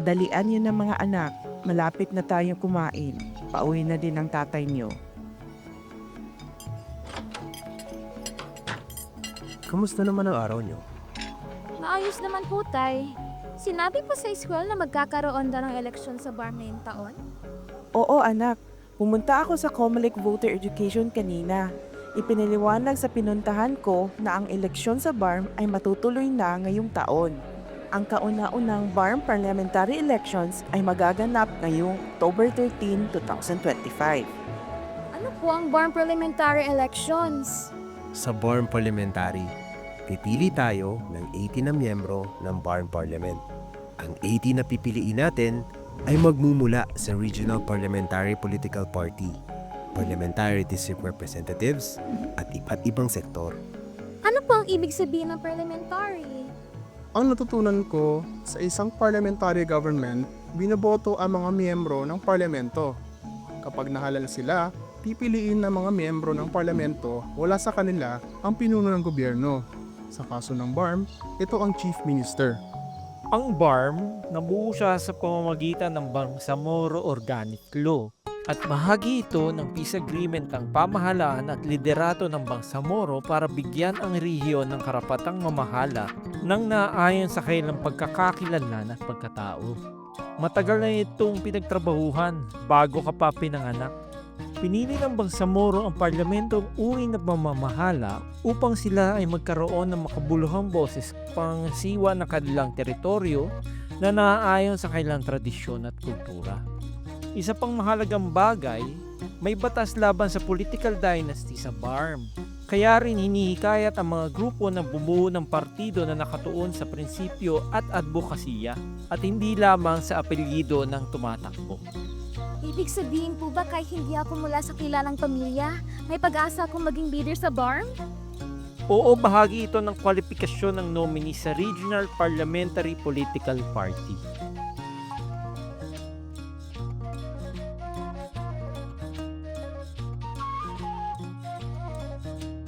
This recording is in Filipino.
Dalian niyo na mga anak, malapit na tayong kumain. Pauwi na din ang tatay niyo. Kamusta naman ang araw niyo? Maayos naman po, Tay. Sinabi po sa school na magkakaroon daw ng eleksyon sa bar ngayong taon? Oo anak, pumunta ako sa Comelec Voter Education kanina. Ipinaliwanag sa pinuntahan ko na ang eleksyon sa BARM ay matutuloy na ngayong taon. Ang kauna-unang BARM Parliamentary Elections ay magaganap ngayong October 13, 2025. Ano po ang bar parliamentary elections? Sa BARM Parliamentary, pipili tayo ng 80 na miyembro ng BARM Parliament. Ang 80 na pipiliin natin ay magmumula sa Regional Parliamentary Political Party, Parliamentary District Representatives, at iba't ibang sektor. Ano po ang ibig sabihin ng parliamentary? Ang natutunan ko, sa isang parliamentary government, binoboto ang mga miyembro ng parlamento. Kapag nahalal sila, pipiliin ng mga miyembro ng parlamento wala sa kanila ang pinuno ng gobyerno. Sa kaso ng BARM, ito ang Chief Minister. Ang BARM, nabuo siya sa pamamagitan ng Bangsamoro Organic Law at bahagi ito ng peace agreement ng pamahalaan at liderato ng Bangsamoro para bigyan ang rehiyon ng karapatang mamahala nang naayon sa kanilang pagkakakilanlan at pagkatao. Matagal na itong pinagtrabahuhan bago ka pa pinanganak. Pinili ng Bangsamoro ang parlamentong uri na pamamahala upang sila ay magkaroon ng makabuluhang boses pang siwa ng kanilang teritoryo na naaayon sa kanilang tradisyon at kultura. Isa pang mahalagang bagay, may batas laban sa political dynasty sa BARM. Kaya rin hinihikayat ang mga grupo na bumuo ng partido na nakatuon sa prinsipyo at advokasya at hindi lamang sa apelyido ng tumatakbo. Ibig sabihin po ba kahit hindi ako mula sa kilalang pamilya, may pag-asa akong maging leader sa BARM? Oo, bahagi ito ng kwalifikasyon ng nominee sa Regional Parliamentary Political Party.